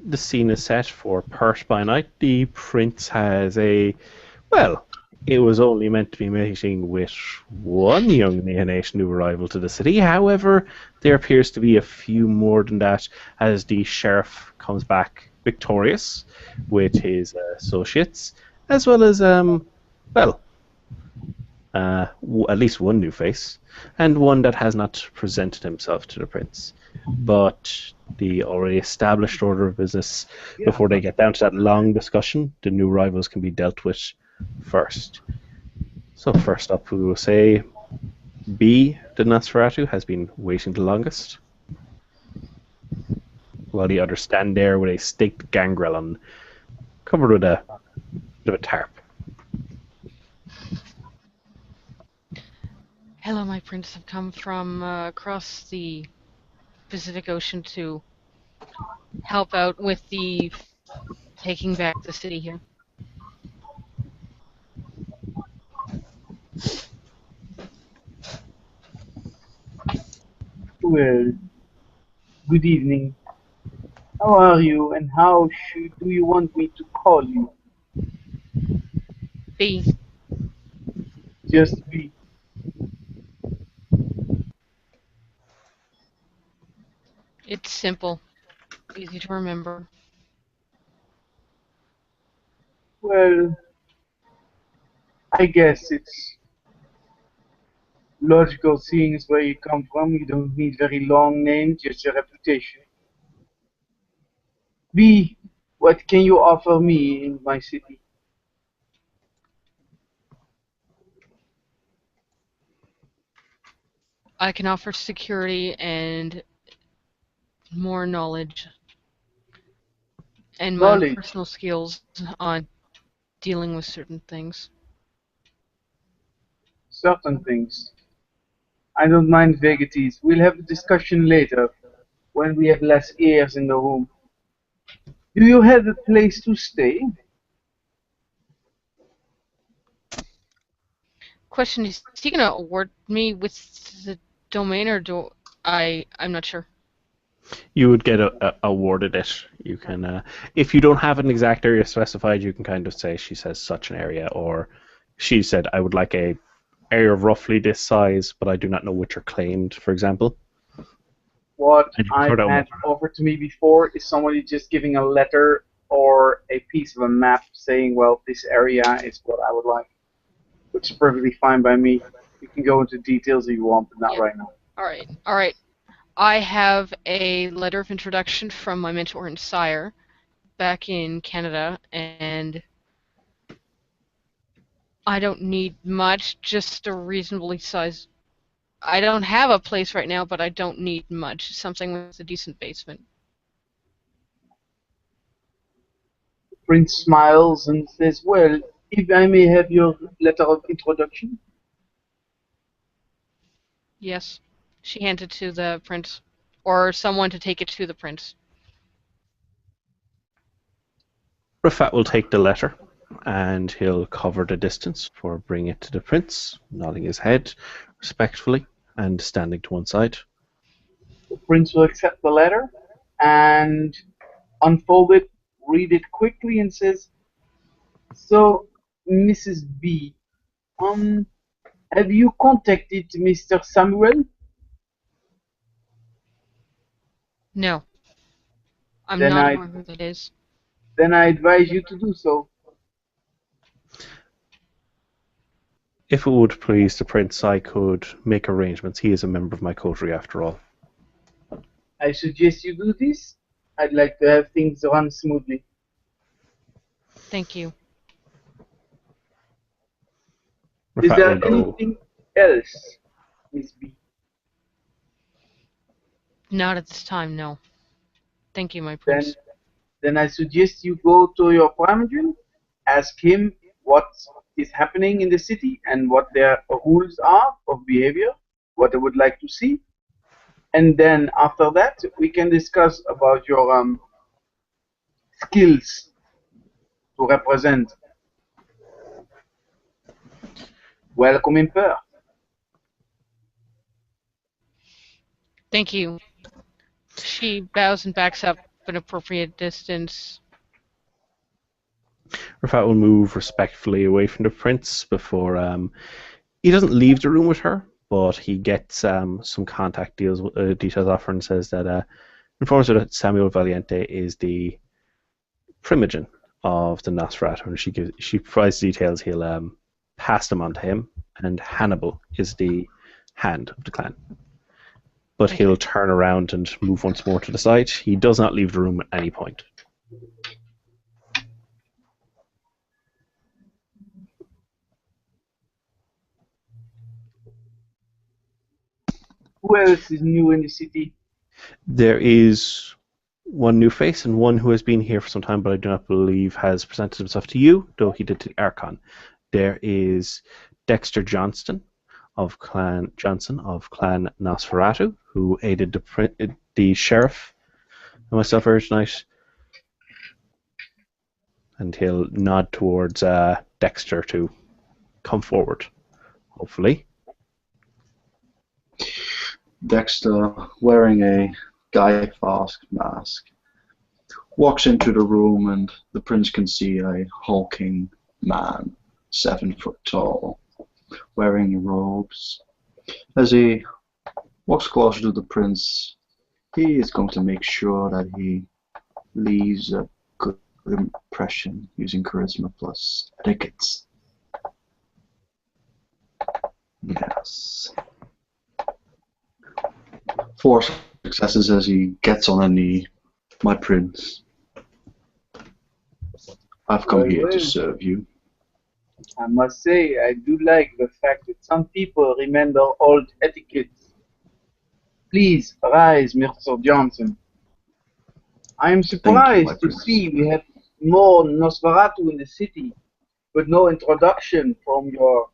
the scene is set for Perth by night. The prince has a, well, it was only meant to be mating with one young neonation new arrival to the city. However, there appears to be a few more than that as the sheriff comes back victorious with his associates, as well as, well, at least one new face, and one that has not presented himself to the prince. But the already established order of business, Yeah. before they get down to that long discussion, the new rivals can be dealt with first. So first up, we will say B, the Nosferatu, has been waiting the longest, while the others stand there with a staked gangrel on, covered with a bit of a tarp. Hello, my prince. I've come from across the Pacific Ocean to help out with the taking back the city here. Well, good evening. How are you, and how do you want me to call you? B. Just be. It's simple, easy to remember. Well, I guess it's logical seeing as where you come from. You don't need very long names, just your reputation. B, what can you offer me in my city? I can offer security and more knowledge and my Knowledge, personal skills on dealing with certain things. certain things. I don't mind vagaries. We'll have a discussion later when we have less ears in the room. Do you have a place to stay? Question is he gonna award me with the domain or do I'm not sure. You would get awarded it. You can, if you don't have an exact area specified, you can kind of say she says such an area, or she said I would like a area of roughly this size, but I do not know which are claimed, for example. What And you I've put out had offered to me before is somebody just giving a letter or a piece of a map saying, well, this area is what I would like, which is perfectly fine by me. You can go into details if you want, but not Yeah. right now. All right. I have a letter of introduction from my mentor and sire back in Canada, and I don't need much, just a reasonably sized. I don't have a place right now, but I don't need much. Something with a decent basement. The prince smiles and says, well, if I may have your letter of introduction. Yes. She hands it to the prince, or someone to take it to the prince. Rafat will take the letter, and he'll cover the distance for bringing it to the prince, nodding his head respectfully and standing to one side. The prince will accept the letter and unfold it, read it quickly, and says, so, Mrs. B, um, have you contacted Mr. Samuel? No, I'm Then not I aware who that is. then I advise you to do so. If it would please the prince, I could make arrangements. He is a member of my coterie after all. I suggest you do this. I'd like to have things run smoothly. Thank you. Is Rafat will there go. anything else, Miss B? Not at this time, no. Thank you, my Then prince. then I suggest you go to your Primogen, ask him what is happening in the city and what their rules are of behavior, what they would like to see, and then after that we can discuss about your skills to represent. Welcome in Perth. Thank you. She bows and backs up an appropriate distance. Rafat will move respectfully away from the prince before he doesn't leave the room with her, but he gets some contact details off her and says that informs her that Samuel Valiente is the primogen of the Nosferatu, and she provides details. He'll pass them on to him, and Hannibal is the hand of the clan. But he'll turn around and move once more to the side. He does not leave the room at any point. Who else is new in the city? There is one new face and one who has been here for some time, but I do not believe has presented himself to you, though he did to the Archon. There is Dexter Johnson of Clan Nosferatu, who aided the sheriff and myself earlier tonight. And he'll nod towards Dexter to come forward, hopefully. Dexter, wearing a Guy Fawkes mask, walks into the room, and the prince can see a hulking man, 7 foot tall, wearing robes. As he walks closer to the prince, he is going to make sure that he leaves a good impression using charisma plus etiquette. Yes. 4 successes as he gets on a knee. My prince, I've come here to serve you. I must say, I do like the fact that some people remember old etiquette. Please rise, Mr. Johnson. I am surprised to see we have more Nosferatu in the city, but no introduction from your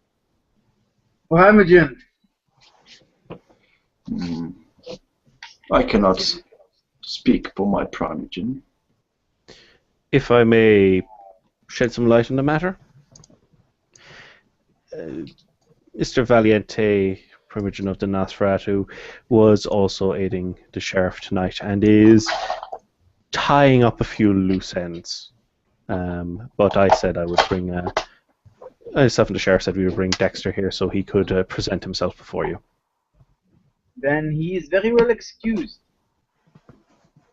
Primogen. I cannot speak for my primogen. If I may shed some light on the matter, Mr. Valiente, primogen of the Nosferatu, was also aiding the sheriff tonight and is tying up a few loose ends. But I said I would bring, myself and the sheriff said we would bring Dexter here so he could present himself before you. Then he is very well excused.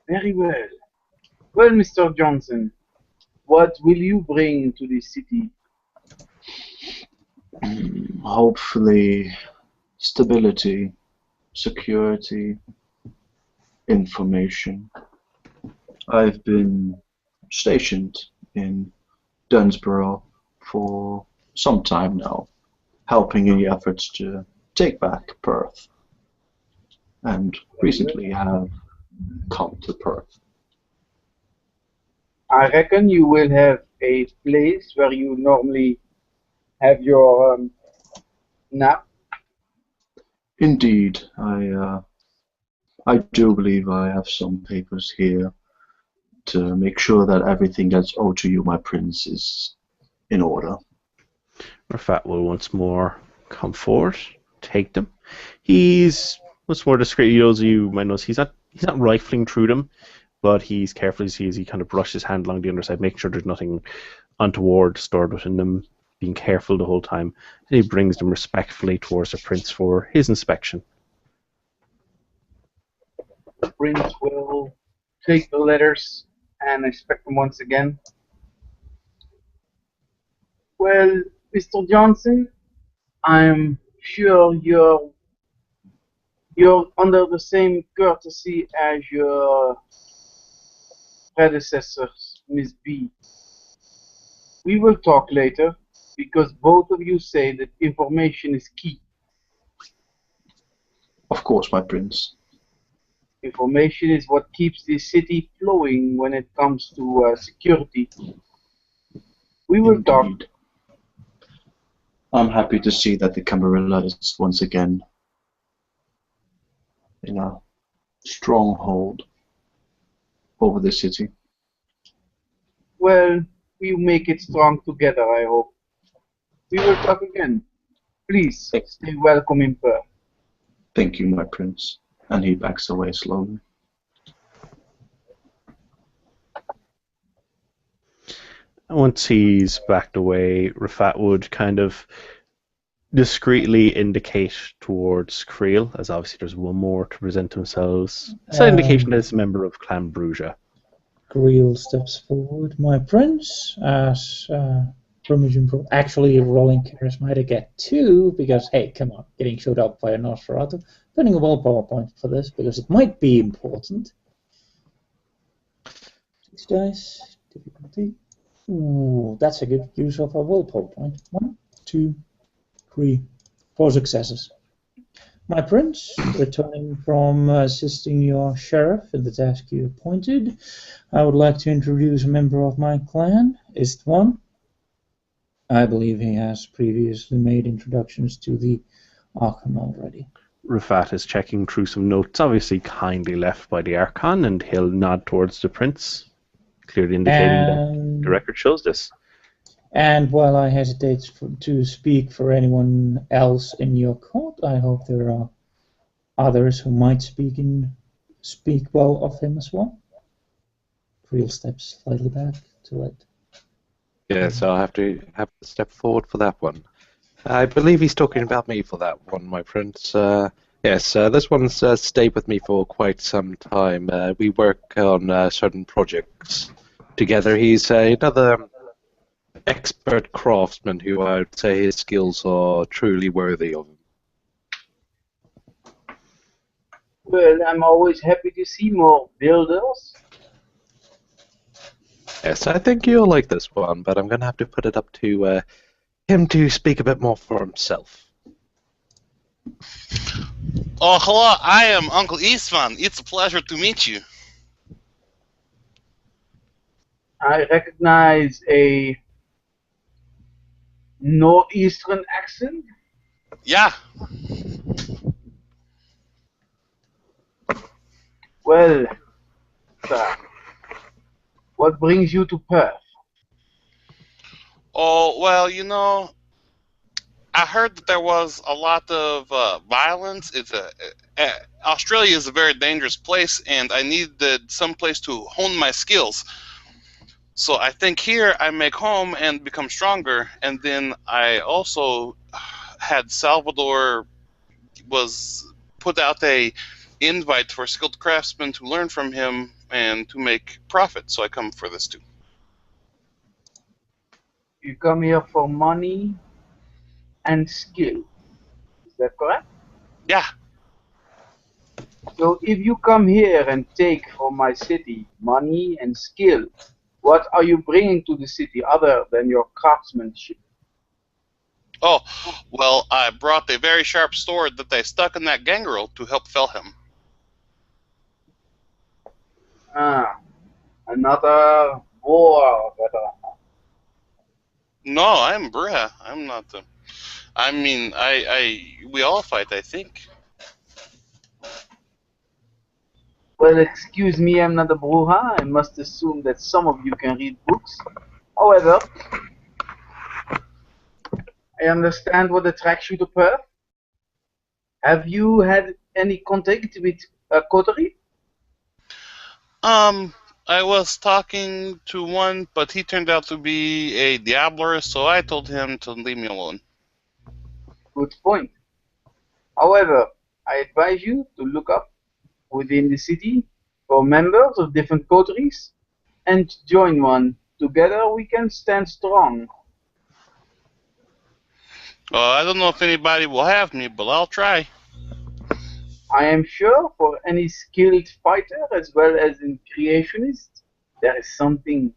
Very well. Well, Mr. Johnson, what will you bring to the city? Hopefully, stability, security, information. I've been stationed in Dunsborough for some time now, helping in the efforts to take back Perth, and recently have come to Perth. I reckon you will have a place where you normally have your nap. Indeed, I do believe I have some papers here to make sure that everything that's owed to you, my prince, is in order. Rafat will once more come forward, take them. He's much more discreet. You might notice he's not rifling through them, but he's careful as he kind of brushes his hand along the underside, making sure there's nothing untoward stored within them, being careful the whole time. And he brings them respectfully towards the prince for his inspection. The prince will take the letters and inspect them once again. Well, Mr. Johnson, I'm sure you're under the same courtesy as your predecessors, Miss B. We will talk later, because both of you say that information is key. Of course, my prince. Information is what keeps the city flowing when it comes to security. We will talk. Indeed. I'm happy to see that the Camarilla is once again in a stronghold over the city. Well, we make it strong together, I hope. We will talk again. Please, stay welcome in Perth. Thank you, my prince. And he backs away slowly. Once he's backed away, Rafat would kind of discreetly indicate towards Creel, as obviously there's one more to present themselves. It's an indication that it's a member of Clan Bruja. Creel steps forward. My prince, as Rummaging actually rolling charismatic at 2, because, hey, come on, getting showed up by a Nosferatu. Putting a willpower point for this, because it might be important. 6 dice, difficulty. Ooh, that's a good use of a willpower point. 1, 2, 3, 4 successes. My prince, returning from assisting your sheriff in the task you appointed, I would like to introduce a member of my clan, Istvan. I believe he has previously made introductions to the Archon already. Rafat is checking through some notes, obviously kindly left by the Archon, and he'll nod towards the prince, clearly indicating that the record shows this. And while I hesitate to speak for anyone else in your court, I hope there are others who might speak well of him as well. Creel steps slightly back to let. Yes, I'll have to step forward for that one. I believe he's talking about me for that one, my prince. Yes, this one's stayed with me for quite some time. We work on certain projects together. He's another expert craftsman who I would say his skills are truly worthy of him. Well, I'm always happy to see more builders. Yes, I think you'll like this one, but I'm going to have to put it up to him to speak a bit more for himself. Oh, hello, I am Uncle Istvan. It's a pleasure to meet you. I recognize a northeastern accent. Yeah. Well, sir, what brings you to Perth? Oh, well, you know, I heard that there was a lot of violence. Australia is a very dangerous place, and I needed some place to hone my skills. So I think here I make home and become stronger. And then I also had Salvador put out a invite for skilled craftsmen to learn from him and to make profit. So I come for this too. You come here for money and skill. Is that correct? Yeah. So if you come here and take from my city money and skill, what are you bringing to the city other than your craftsmanship? Oh, well, I brought a very sharp sword that they stuck in that gangrel to help fell him. Ah, another war veteran. No, I'm Bruja. I'm not the. I mean, we all fight, I think. Well, excuse me, I'm not a Bruja. I must assume that some of you can read books. However, I understand what attracts you to Perth. Have you had any contact with a coterie? I was talking to one, but he turned out to be a diabler, so I told him to leave me alone. Good point. However, I advise you to look up within the city for members of different coteries and join one. Together we can stand strong. I don't know if anybody will have me, but I'll try. I am sure for any skilled fighter as well as in creationist, there is something.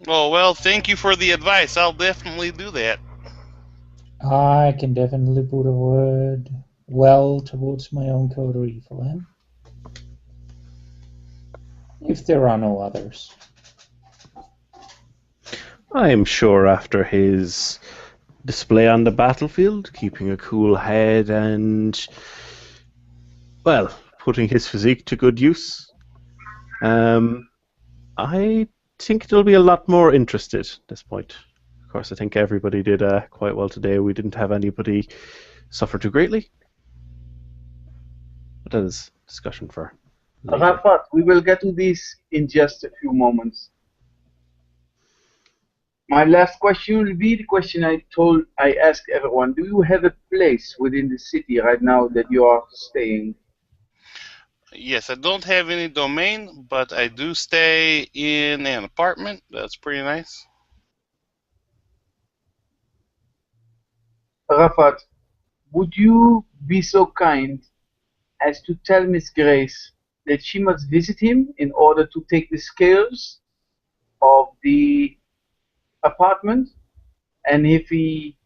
Oh, well, thank you for the advice. I'll definitely do that. I can definitely put a word well towards my own coterie for him. If there are no others. I'm sure after his display on the battlefield, keeping a cool head and, well, putting his physique to good use, I think there'll be a lot more interested at this point. Of course, I think everybody did quite well today. We didn't have anybody suffer too greatly. But that is discussion for later. Rafat, we will get to this in just a few moments. My last question will be the question I ask everyone. Do you have a place within the city right now that you are staying? Yes, I don't have any domain, but I do stay in an apartment. That's pretty nice. Rafat, would you be so kind as to tell Miss Grace that she must visit him in order to take the scales of the apartment? And if he,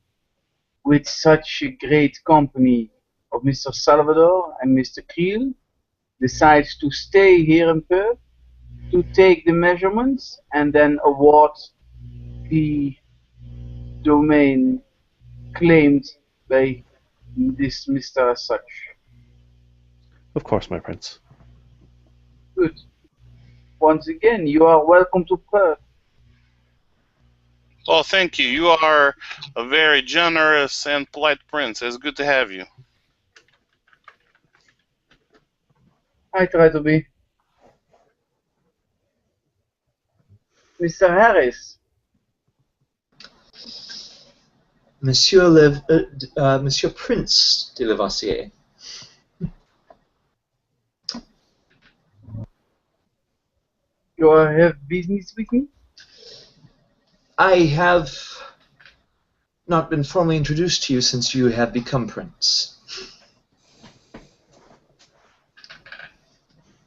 with such a great company of Mr. Salvador and Mr. Creel, decides to stay here in Perth, to take the measurements and then award the domain claimed by this Mr. as such. Of course, my prince. Good. Once again, you are welcome to Perth. Oh, thank you. You are a very generous and polite prince. It's good to have you. I try to be. Mr. Harris, Monsieur Prince de Levassier. you have business with me? I have not been formally introduced to you since you have become Prince.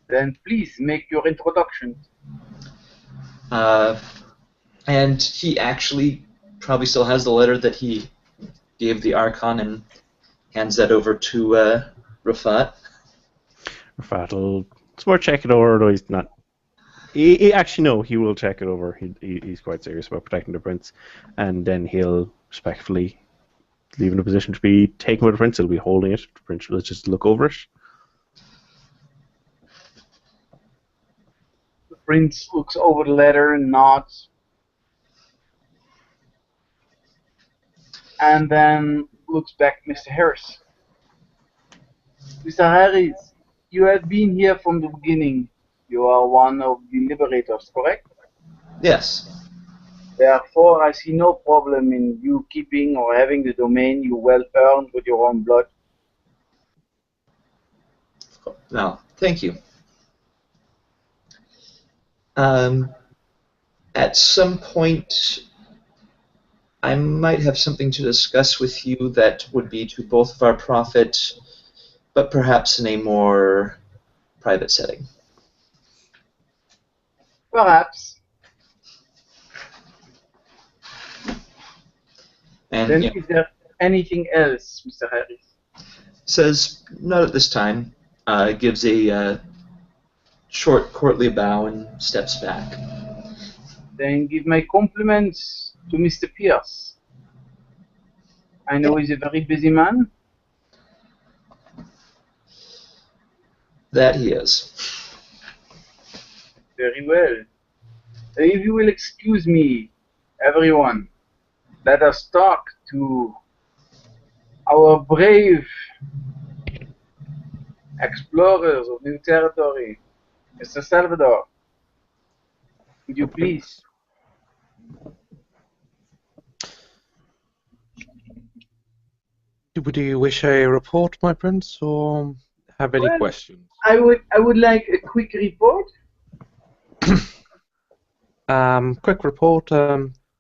Then please make your introduction. And he actually probably still has the letter that he gave the Archon and hands that over to Rafat. Rafat will check it over, though he's not. He actually no, he will check it over. He's quite serious about protecting the prince, and then he'll respectfully leave in a position to be taken by the prince. He'll be holding it. The prince will just look over it. The prince looks over the letter and nods. And then looks back at Mr. Harris. Mr. Harris, you have been here from the beginning. You are one of the liberators, correct? Yes. Therefore, I see no problem in you keeping or having the domain you well earned with your own blood. No, thank you. At some point, I might have something to discuss with you that would be to both of our profit, but perhaps in a more private setting. Perhaps. And Then is there anything else, Mr. Harris? Says, not at this time. Gives a short courtly bow and steps back. Then give my compliments to Mr. Pierce. I know he's a very busy man. That he is. Very well. If you will excuse me, everyone, let us talk to our brave explorers of new territory. Mr. Salvador, would you please? Do you wish a report, my prince, or have any Well, questions? I would like a quick report. Quick report.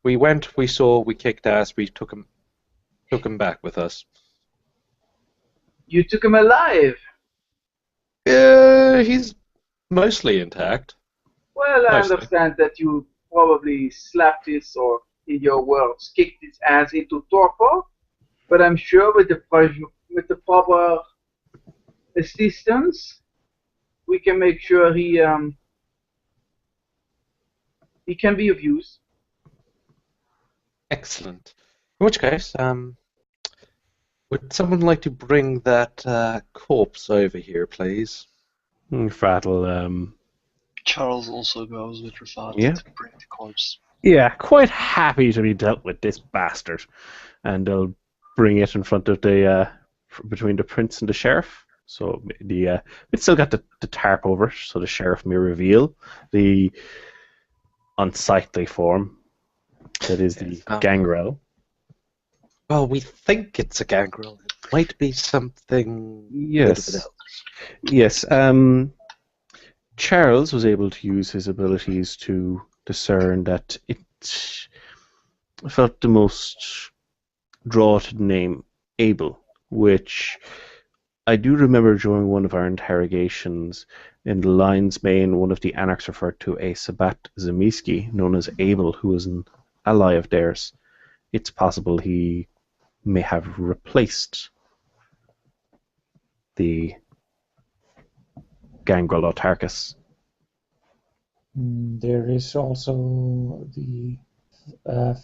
We went, we saw, we kicked ass, we took him back with us. You took him alive. He's mostly intact. Well, I Mostly. understand that you probably slapped his, or in your words, kicked his ass into torpor. But I'm sure with the proper assistance, we can make sure he can be of use. Excellent. In which case, would someone like to bring that corpse over here, please? Rafat will Charles also goes with Rafat Yeah. to bring the corpse. yeah, quite happy to be dealt with this bastard, and they'll bring it in front of the between the prince and the sheriff. So it's still got the tarp over it, so the sheriff may reveal the unsightly form. That is the Yes, gangrel. Well, we think it's a gangrel. It might be something a little bit Yes. else. Yes. Charles was able to use his abilities to discern that it felt the most draw to the name Abel, which I do remember during one of our interrogations in the Lion's Mane, one of the Anarchs referred to a Sabat Zemiski, known as Abel, who was an ally of theirs. It's possible he may have replaced the Gangrel Autarchus. There is also the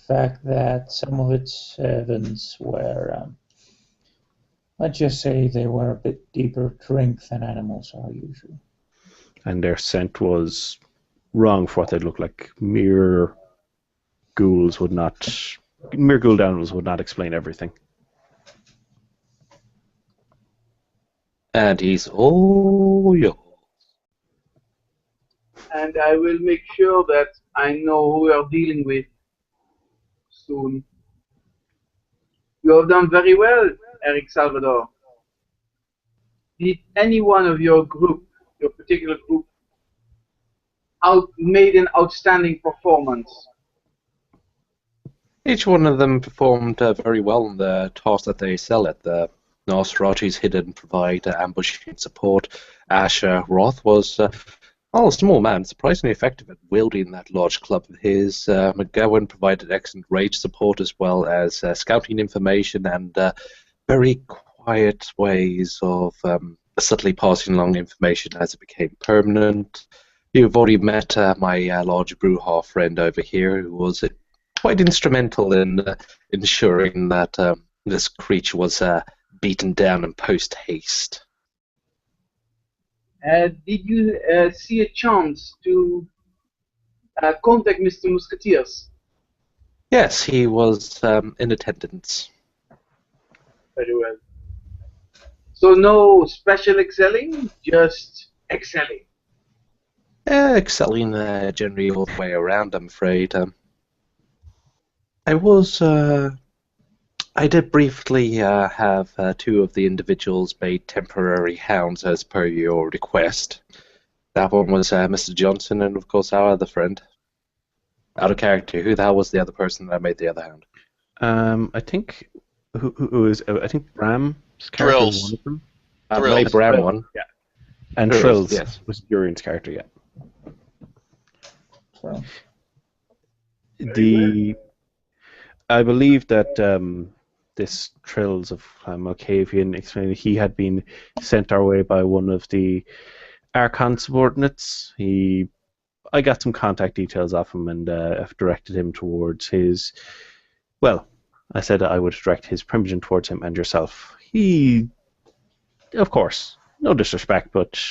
fact that some of its servants were, let's just say, they were a bit deeper drink than animals are usually. And their scent was wrong for what they looked like. Mere ghoul animals would not explain everything. And he's all yours. And I will make sure that I know who we are dealing with soon. You have done very well, Eric Salvador. Did any one of your group, your particular group, made an outstanding performance? Each one of them performed very well in the task that they sell at. The Nosferatu's hidden provide ambushing support. Asher Roth was a small man, surprisingly effective at wielding that large club of his. McGowan provided excellent rage support as well as scouting information and very quiet ways of subtly passing along information as it became permanent. You've already met my large Bruja friend over here, who was quite instrumental in ensuring that this creature was beaten down in post-haste. Did you see a chance to contact Mr. Musketeers? Yes, he was in attendance. Very well. So no special excelling, just excelling. Excelling generally all the way around, I'm afraid. I did briefly have two of the individuals made temporary hounds as per your request. That one was Mr. Johnson and, of course, our other friend. Out of character, who the hell was the other person that made the other hound? I think I think Bram's character was one of them. Maybe Bram one. Yeah. And Trills, Trills yes. was Urian's character, yeah. So, I believe that this Trills of Malkavian explained he had been sent our way by one of the Archon subordinates. I got some contact details off him and I've directed him towards his. Well, I said I would direct his primogen towards him and yourself. He, of course, no disrespect, but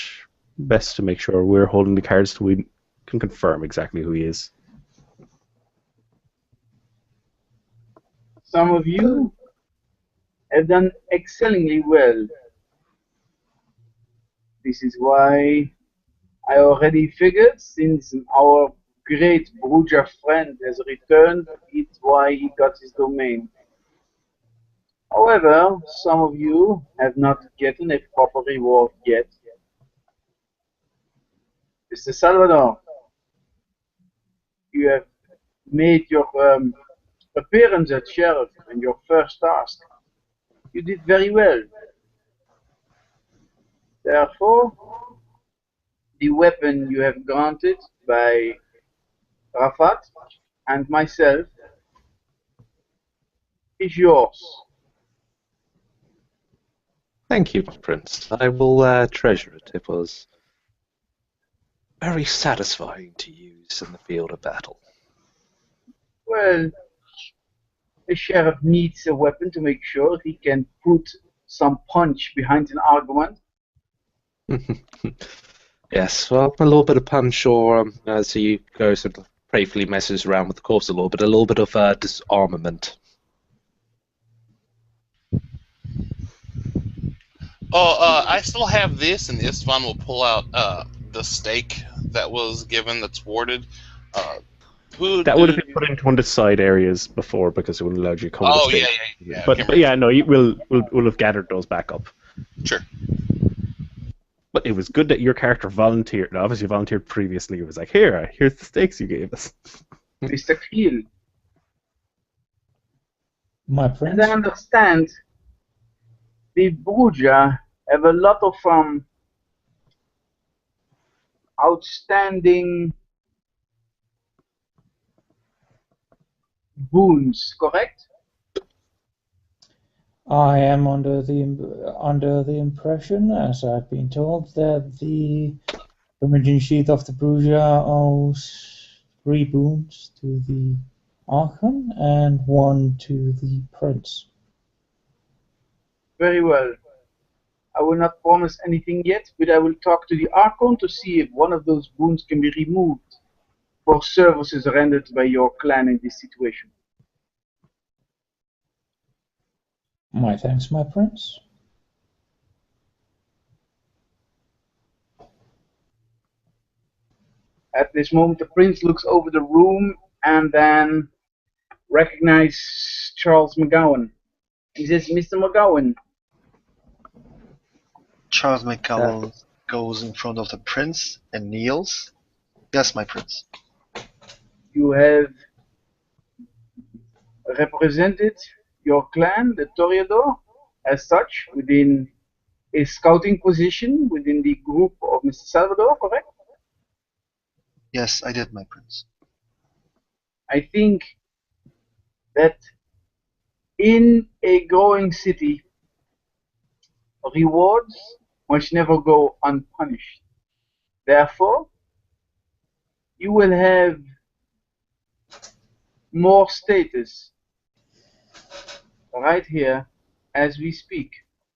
best to make sure we're holding the cards so we can confirm exactly who he is. Some of you have done excellently well. This is why I already figured, since our great Bruja friend has returned, it's why he got his domain. However, some of you have not gotten a proper reward yet. Mr. Salvador, you have made your appearance at Sheriff and your first task. You did very well. Therefore, the weapon you have granted by Rafat and myself is yours. Thank you, Prince. I will treasure it. It was very satisfying to use in the field of battle. Well, a sheriff needs a weapon to make sure he can put some punch behind an argument. Yes, well, a little bit of punch, or as he goes and playfully messes around with the corpse a little bit of disarmament. I still have this, and Istvan will pull out the stake that was given that's warded. Who That would have did? been put into one of the side areas before because it wouldn't allow you to come to Oh the yeah, stage. yeah, yeah. But yeah, no, we'll have gathered those back up. Sure. But it was good that your character volunteered. Obviously, volunteered previously. It was like, here's the stakes you gave us. Mr. Creel. My As prince. I understand, the Bruja have a lot of outstanding boons, correct? I am under the impression, as I've been told, that the Imogen Sheath of the Bruja owes 3 boons to the Archon and 1 to the Prince. Very well. I will not promise anything yet, but I will talk to the Archon to see if one of those boons can be removed for services rendered by your clan in this situation. My thanks, my prince. At this moment, the prince looks over the room and then recognizes Charles McGowan. He says, Mr. McGowan, Charles McCallum goes in front of the prince and kneels. Yes, my prince. you have represented your clan, the Toreador, as such, within a scouting position within the group of Mr. Salvador, correct? Yes, I did, my prince. I think that in a growing city, rewards must never go unpunished. Therefore, you will have more status right here as we speak,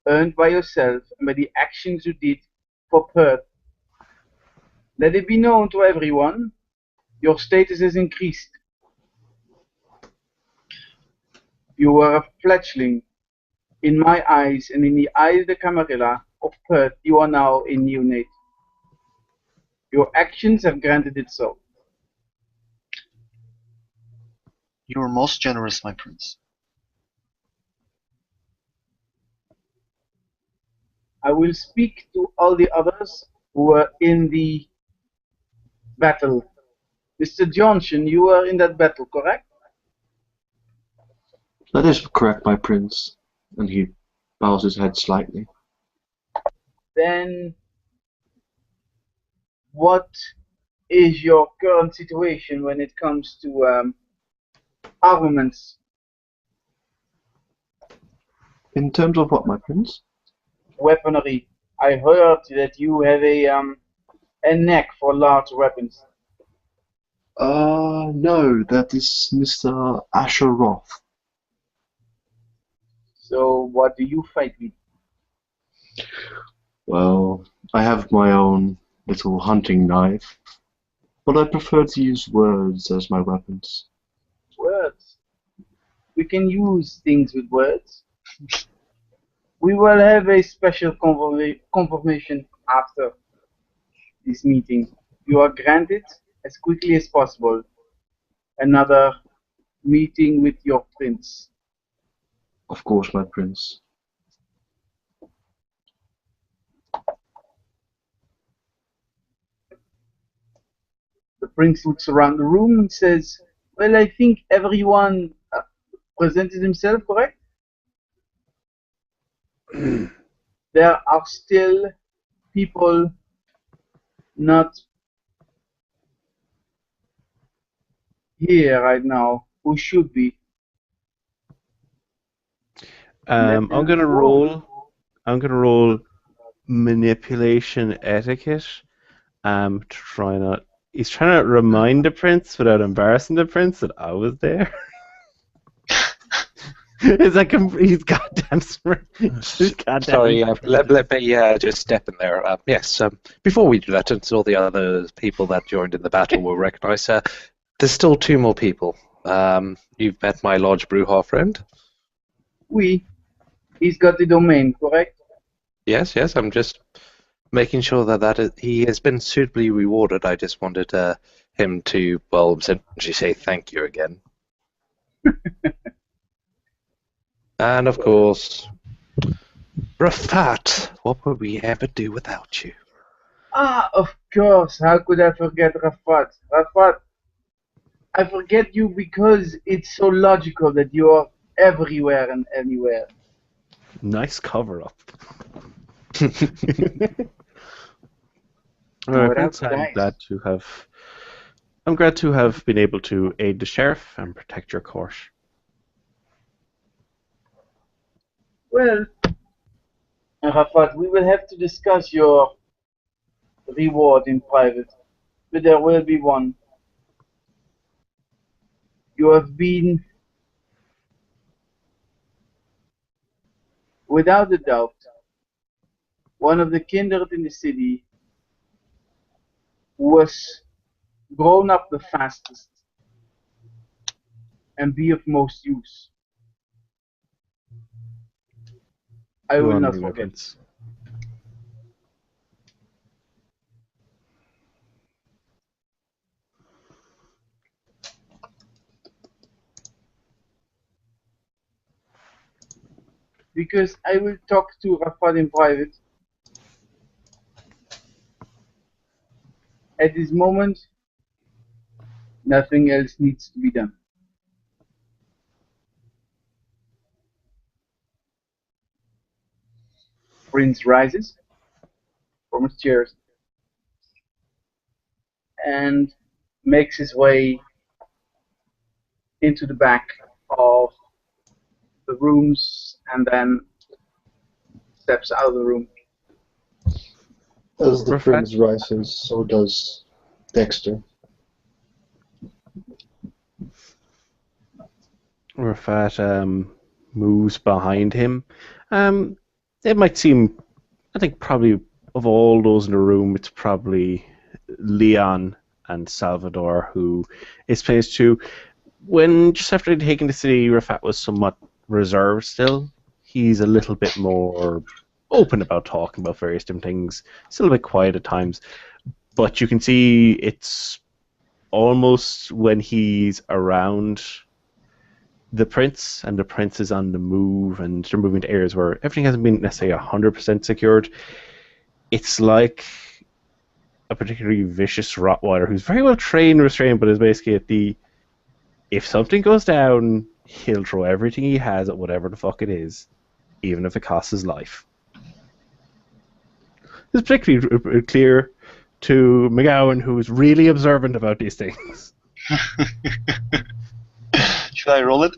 earned by yourself and by the actions you did for Perth. Let it be known to everyone, your status has increased. You were a fledgling. In my eyes and in the eyes of the Camarilla of Perth, you are now a neonate. Your actions have granted it so. You are most generous, my prince. I will speak to all the others who were in the battle. Mr. Johnson, you were in that battle, correct? That is correct, my prince. And he bows his head slightly. Then what is your current situation when it comes to armaments? In terms of what, my prince? Weaponry. I heard that you have a knack for large weapons. No, that is Mr. Asher Roth. So what do you fight with? Well, I have my own little hunting knife, but I prefer to use words as my weapons. Words. We can use things with words. We will have a special confirmation after this meeting. You are granted, as quickly as possible, another meeting with your prince. Of course, my prince. The prince looks around the room and says, well, I think everyone presented himself, correct? There are still people not here right now who should be. I'm gonna roll. I'm gonna roll manipulation etiquette. To try not. He's trying to remind the prince without embarrassing the prince that I was there. It's like he's goddamn smart. Sorry, let me just step in there. Yes, before we do that, and all the other people that joined in the battle will recognize, there's still 2 more people. You've met my large Bruja friend? He's got the domain, correct? Yes, I'm just making sure that he has been suitably rewarded. I just wanted him to, well, essentially say thank you again. And of course, Rafat, what would we ever do without you? Ah, of course. How could I forget Rafat? Rafat, I forget you because it's so logical that you are everywhere and anywhere. Nice cover up. Without Prince, dice. I'm glad to have been able to aid the sheriff and protect your court. Well, Rafat, we will have to discuss your reward in private, but there will be one. You have been, without a doubt, one of the kindred in the city who was grown up the fastest and be of most use. I You will honor not me, my forget. prince. Because I will talk to Rafat in private. At this moment, nothing else needs to be done. Prince rises from his chair and makes his way into the back of the rooms and then steps out of the room. As the Rafat? prince rises, so does Dexter. Rafat moves behind him. It might seem, I think probably of all those in the room, it's probably Leon and Salvador who is placed to. When just after taking the city, Rafat was somewhat reserved still. He's a little bit more open about talking about various different things, still a bit quiet at times. But you can see it's almost when he's around the prince, and the prince is on the move, and they're moving to areas where everything hasn't been necessarily 100% secured. It's like a particularly vicious Rottweiler who's very well trained and restrained, but is basically at the, if something goes down, he'll throw everything he has at whatever the fuck it is, even if it costs his life. It's particularly clear to McGowan, who's really observant about these things. Should I roll it?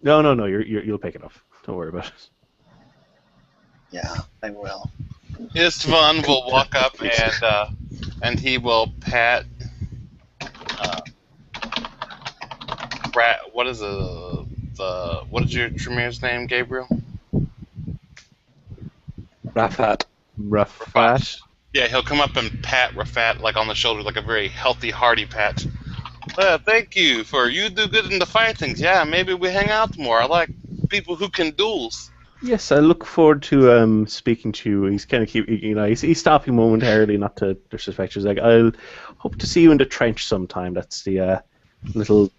No, you'll pick it up. Don't worry about it. Yeah, I will. Istvan will walk up and he will pat. What is what is your Tremere's name, Gabriel? Rafat. Rafat. Yeah, he'll come up and pat Rafat like on the shoulder, like a very healthy, hearty pat. Thank you for you do good in the fightings. Yeah, maybe we hang out more. I like people who can duels. Yes, I look forward to speaking to you. He's kind of he's stopping momentarily, not to disrespect. He's like, I'll hope to see you in the trench sometime. That's the little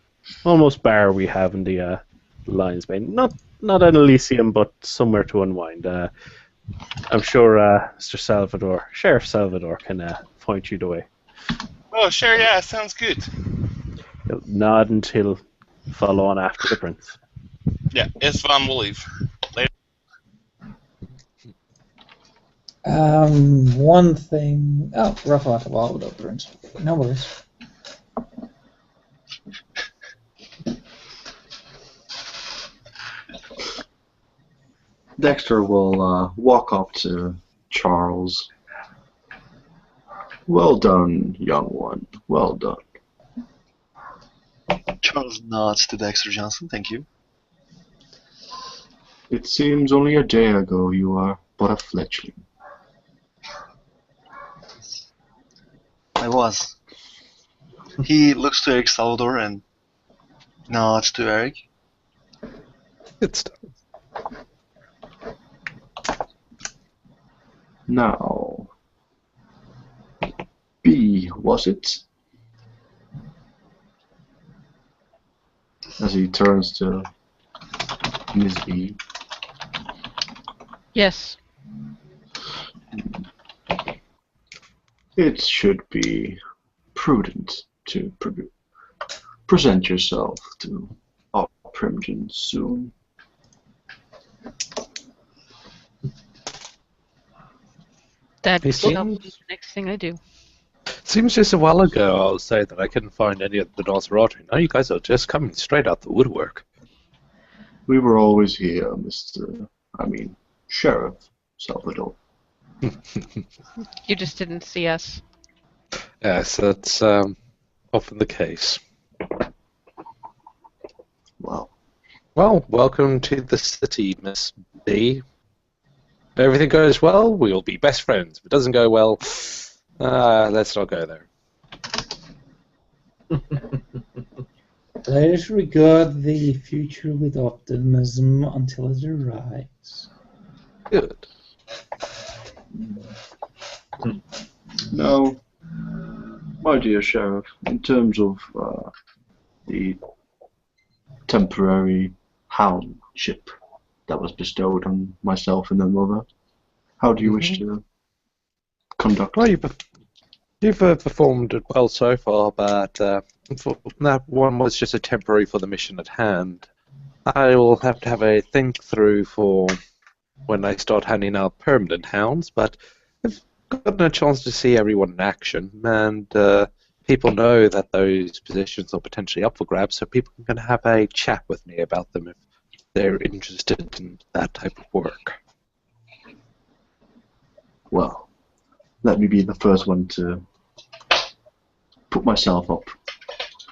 almost bar we have in the Lions Bane. Not an Elysium, but somewhere to unwind. I'm sure Mr. Salvador, Sheriff Salvador, can point you the way. Oh, sure, yeah, sounds good. He'll nod until follow on after the prince. Yeah, Istvan will leave. Later. One thing. Oh, rough out the wall without prince. No worries. Dexter will walk up to Charles. Well done, young one. Well done. Charles nods to Dexter Johnson. Thank you. It seems only a day ago you were but a fledgling. I was. He looks to Eric Salvador and nods to Eric. Good stuff. Now, B, was it? As he turns to Ms. B. Yes. It should be prudent to present yourself to our Primogen soon. That He will help seems- be the next thing I do. Seems just a while ago I'll say that I couldn't find any of the Nosferatu. Now you guys are just coming straight out the woodwork. We were always here, Sheriff Salvador. You just didn't see us. Yes, that's often the case. Well, Well, welcome to the city, Miss B. If everything goes well, we'll be best friends. If it doesn't go well, let's not go there. Let us regard the future with optimism until it arrives. Good. now, my dear Sheriff, in terms of the temporary houndship that was bestowed on myself and the mother, how do you wish to conduct? Well, you've performed it well so far, but that one was just a temporary for the mission at hand. I will have to have a think through for when I start handing out permanent hounds, but I've gotten a chance to see everyone in action, and people know that those positions are potentially up for grabs, so people can have a chat with me about them if they're interested in that type of work. Well, let me be the first one to put myself up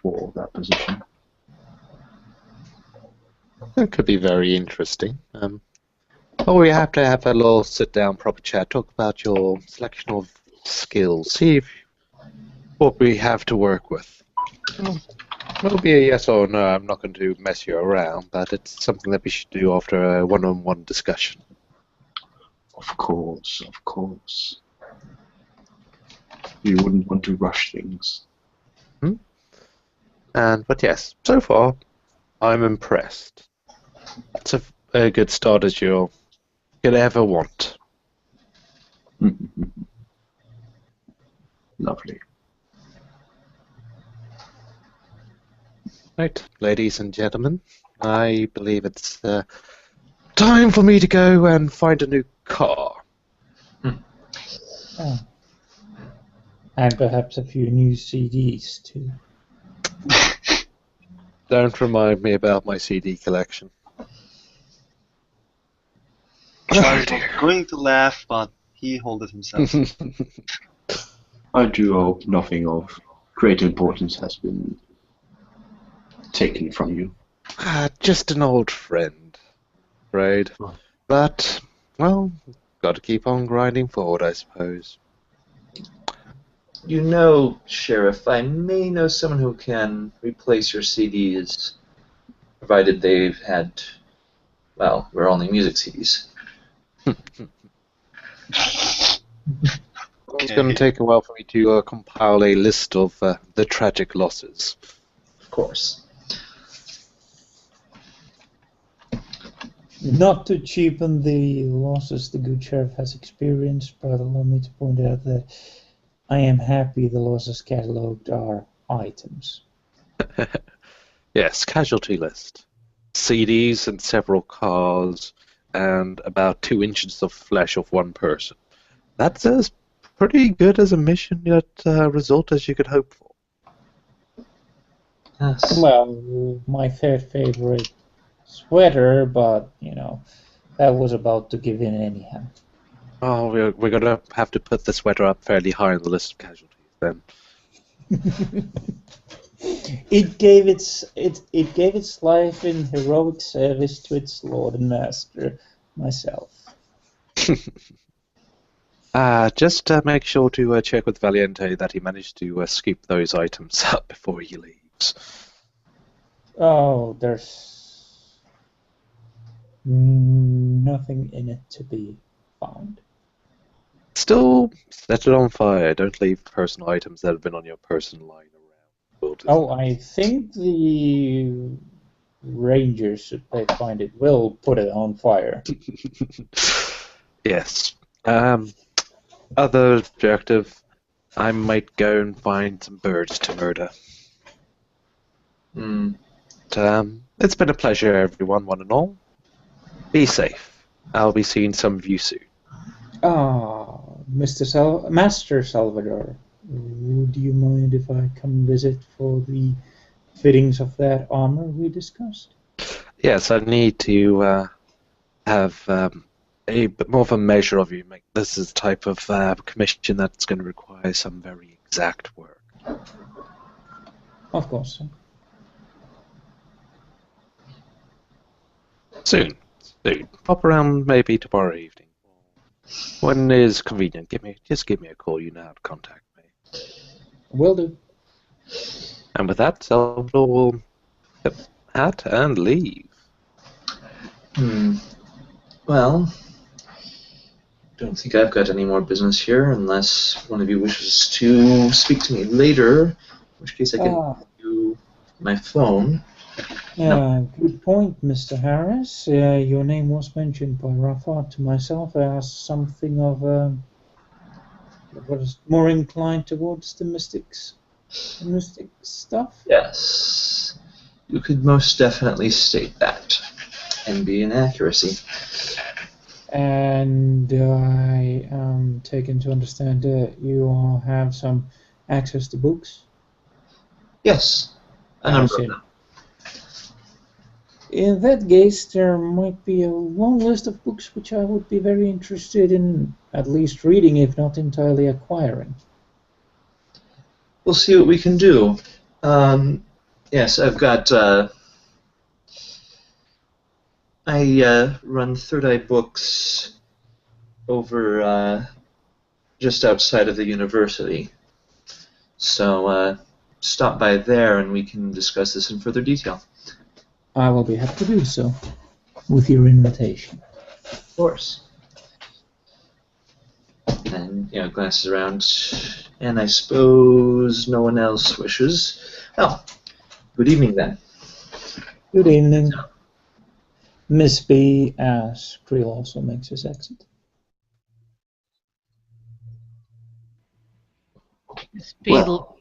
for that position. That could be very interesting. We have to have a little sit-down, proper chat, talk about your selection of skills, see what we have to work with. It'll be a yes or no. I'm not going to mess you around, but it's something that we should do after a one-on-one discussion. Of course, of course. You wouldn't want to rush things. But yes, so far, I'm impressed. It's a good start as you'll ever want. Lovely. Right, ladies and gentlemen, I believe it's time for me to go and find a new car. Oh. And perhaps a few new CDs too. Don't remind me about my CD collection. I was going to laugh, but he held it himself. I do hope nothing of great importance has been taken from you. Just an old friend, afraid. But, well, got to keep on grinding forward, I suppose. You know, Sheriff, I may know someone who can replace your CDs, provided they've had, well, we're only music CDs. It's going to take a while for me to compile a list of the tragic losses. Of course. Not to cheapen the losses the good sheriff has experienced, but allow me to point out that I am happy the losses catalogued are items. Yes, casualty list. CDs and several cars, and about 2 inches of flesh of one person. That's as pretty good as a mission yet result as you could hope for. Yes. Well, my third favorite sweater, but, that was about to give in anyhow. Oh, we're going to have to put the sweater up fairly high on the list of casualties then. It gave its life in heroic service to its lord and master, myself. Just make sure to check with Valiente that he managed to scoop those items up before he leaves. Oh, there's nothing in it to be found. Still set it on fire. Don't leave personal items that have been on your person lying around. We'll just- Oh, I think the rangers, should they find it, will put it on fire. Yes. Other objective, I might go and find some birds to murder. Hmm. But, it's been a pleasure, everyone, one and all. Be safe. I'll be seeing some of you soon. Ah, Master Salvador, would you mind if I come visit for the fittings of that armor we discussed? Yes, I need to have a bit more of a measure of you. This is the type of commission that's going to require some very exact work. Of course. Soon. Pop around maybe tomorrow evening. When is convenient, just give me a call. You know how to contact me. Will do. And with that, Salvador will tip hat and leave. Well, don't think I've got any more business here unless one of you wishes to speak to me later, in which case I can give you my phone. Good point, Mr. Harris. Your name was mentioned by Rafa to myself as something of what is more inclined towards the mystic stuff. Yes, you could most definitely state that, and be an accuracy. And I am taken to understand that you all have some access to books. Yes, a number of them. In that case, there might be a long list of books which I would be very interested in at least reading, if not entirely acquiring. We'll see what we can do. Yes, I've got. I run Third Eye Books over just outside of the university. So stop by there and we can discuss this in further detail. I will be happy to do so, with your invitation. Of course. And, glances around, and I suppose no one else wishes. Oh, good evening then. Good evening. Miss B, as Creel also makes his exit. Well,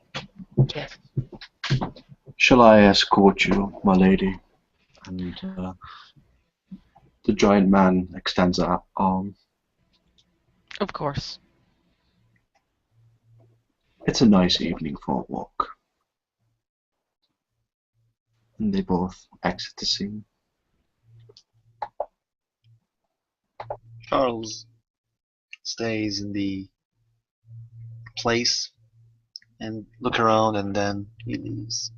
Yes. shall I escort you, my lady? And the giant man extends an arm. Of course. It's a nice evening for a walk. And they both exit the scene. Charles stays in the place and look around, and then he leaves.